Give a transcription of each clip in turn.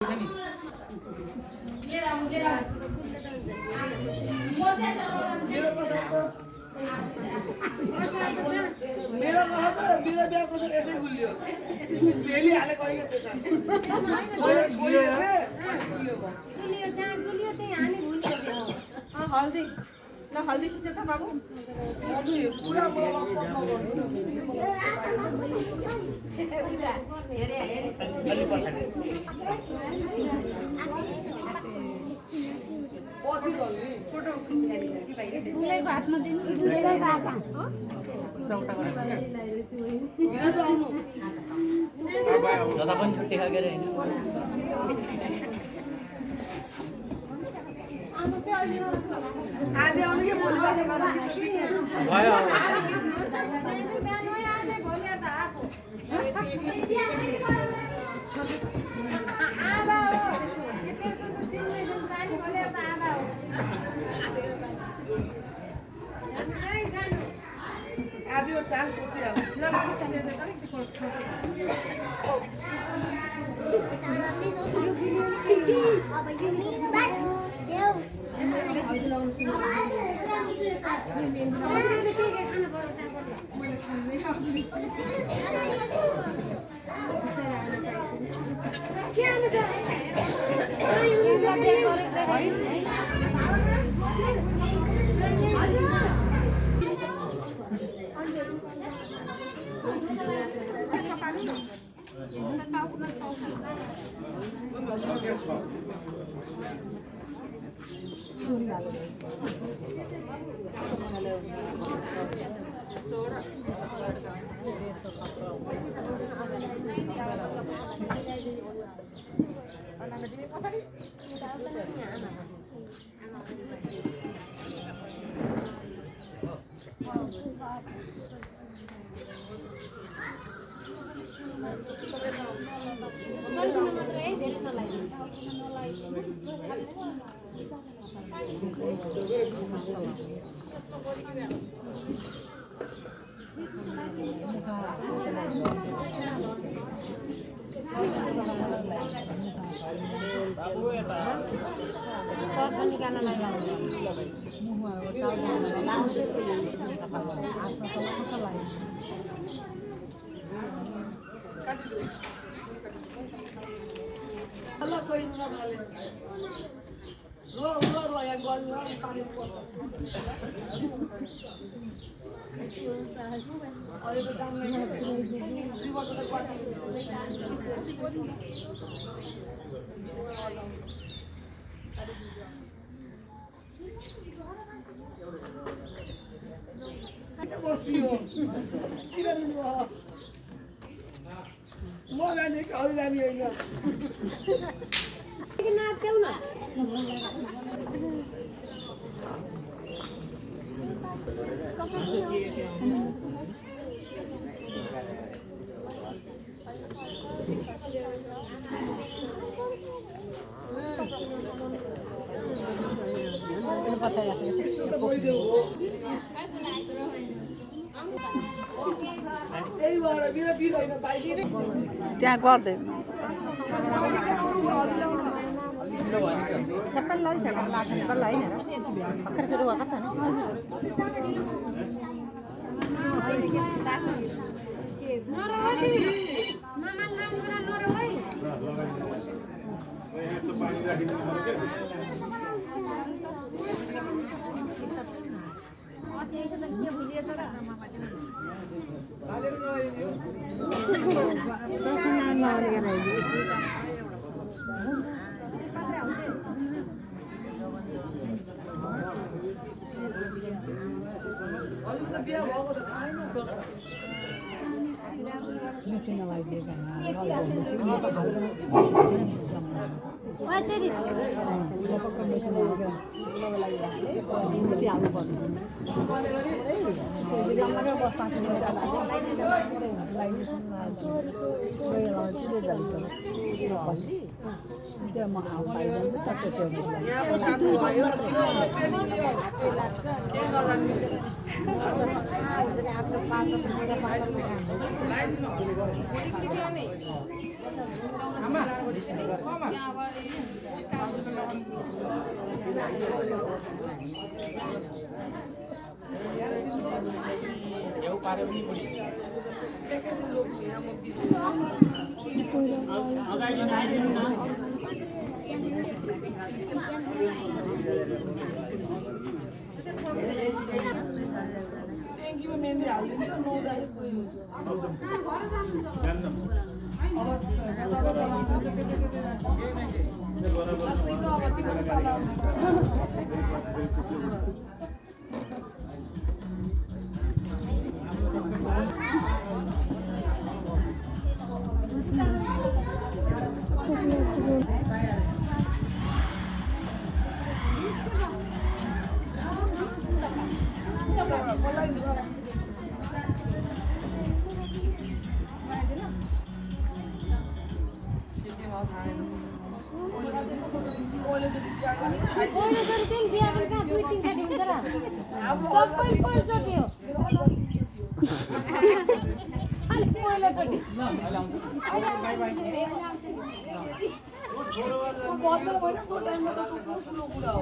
मेरो बिरा बिहा कसरी यसै गुलियो भेली हाले कहिले त्यसो मैले छोड्यो के गुलियो जहाँ गुलियो त्यही हामी भुलियो हल्दी ल हल्दी खिच्छ त बाबु मधु पुरा मलाई पछि गल्ली फोटो दुलैको हातमा दिनु दुलैको हातमा यहाँ त आउनु दादा पनि छुट्टी खाके हैन आज आउनु के भोलि गर्ने बारे भयो आज यो चान्स सोचिहाल्नु Allah कोही नखाले रो यहाँ गर्नु पानी पर्छ अहिले त जान्ने 2 वर्ष त पानी बस्ती हो किन रुनु हो म जाने कि अझै जाने होइन यस्तो त भइदेऊ त्यही भएर बिरा बिर होइन बाहिर त्यहाँ गर्दै सबै लैसकेर लाग्छ ल हैन भर्खर सुरु भएको छ अझै त बिहा भएको त थाहै यहाँ जानु भयो ट्रेनिङ लियो के नजान्ने एकैछिन लोक यहाँ म ट्याङ्कीमा मेहन्दी हालिदिन्छ नुहाउँदाखेरि कोही हुन्छ लस्सी त अब तिम्रो पाला आउँदैछ बदल भएन त्यो टाइममा त त्यो ठुलो कुरा हो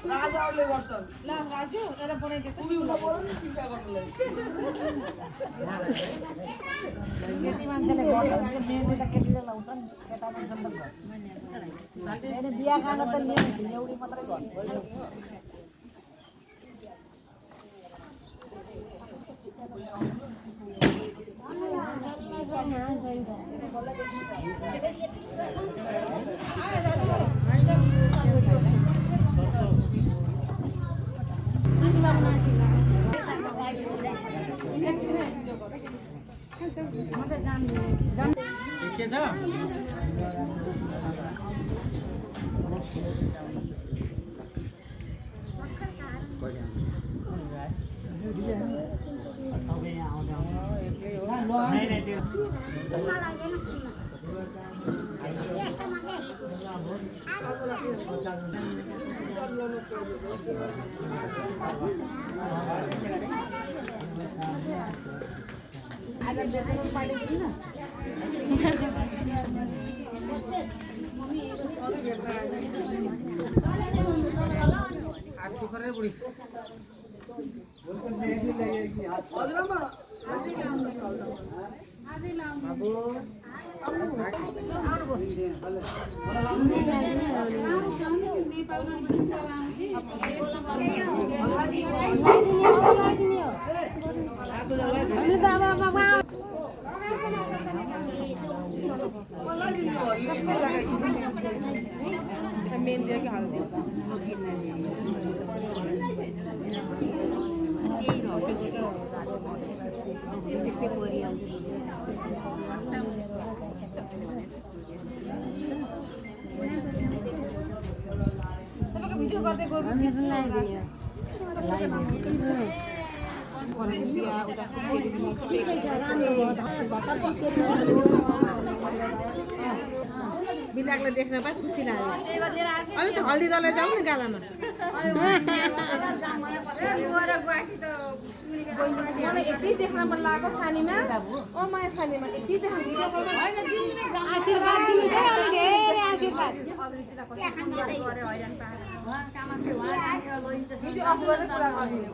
राजाहरूले गर्छन् ल राजु एउटा बनाइदिए तिमी उता पऱ्यो नि टिका गर्नुलाई केटी मान्छेले गर्छ मेहन्दी त केटीले लाउँछ नि केटा मान्छेले गर्छ बिहा गर्न त नियम एउटी मात्रै गर्छ बिनाकले देख्न पाए खुसी लाग्यो अनि त हल्दी दलै जाऊ नि गालामा मलाई यति देख्न मन लागेको सानीमा ओ माया सानीमा यति देख्न भिडियो कलमा आशीर्वाद दिनु है अनि धेरै आशीर्वाद भिडियो अफ गरेर कुरा गर्ने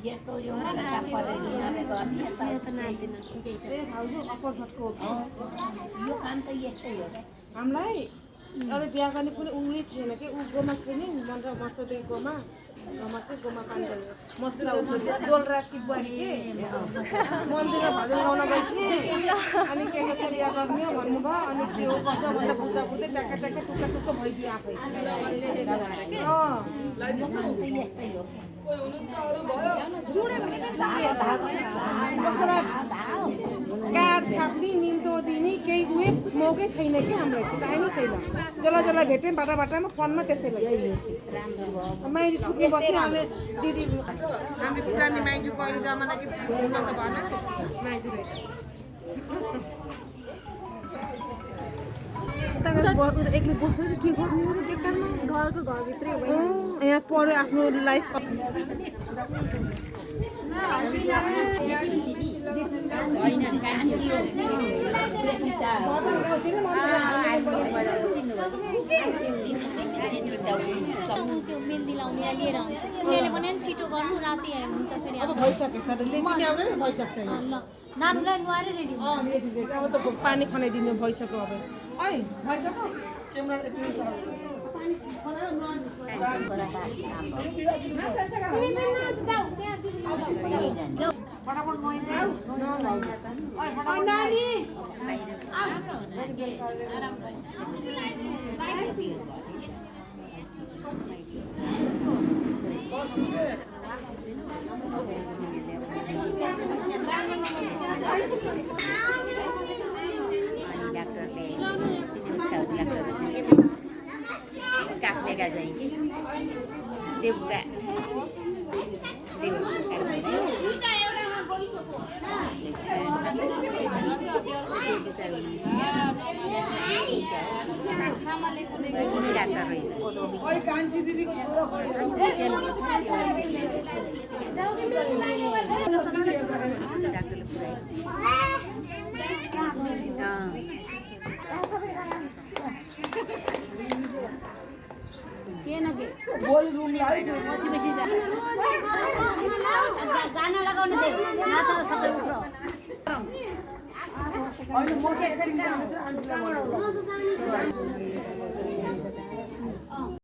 यस्तो यो काम परेन यो काम त यस्तै हो हामीलाई अरू बिहा गर्ने कुनै उयो थिएन कि ऊ गोमा छैन मन्त्र मस्तदेखि गोमा मात्रै गोमा पानी गरेको मसला उठ्यो डोल राखी बुहारी के मन्दिरमा भजन गाउन गएको थिएँ अनि के कसो बिहा गर्ने भन्नुभयो अनि के हो कसो भनेर बुझ्दा बुझ्दै ट्याक्का ट्याक्का टुक्का टुक्का भइदियो आफै काठ छाप्ने निम्तो दिने केही उयो मौकै छैन कि हामीलाई टाइमै छैन जसलाई जसलाई भेट्यौँ बाटा बाटामा फोनमा त्यसैलाई माइजू छुट्नु भएको थियो हामीले दिदी हामी पुरानी माइजू कहिले जमाना कि फोनमा त भएन माइजू एक्लै बसेर के गर्नु बेकारमा घरको घरभित्रै यहाँ पढ्यो आफ्नो लाइफ त्यो मेहन्दी लाउने लिएर आउँछ त्यसले भने नि छिटो गर्नु राति हुन्छ फेरि अब भइसकेछ लेकिन आउँदैन भइसक्छ ल नानुलाई नुहाएर रेडी अब त पानी खनाइदिनु भइसक्यो अब है भइसक्यो काट्नेका चाहिँ कि देवका कान्छी दिदीको छोरा बोली रुम गाना लगाउनु दे नाच सबै उठ्छ होइन म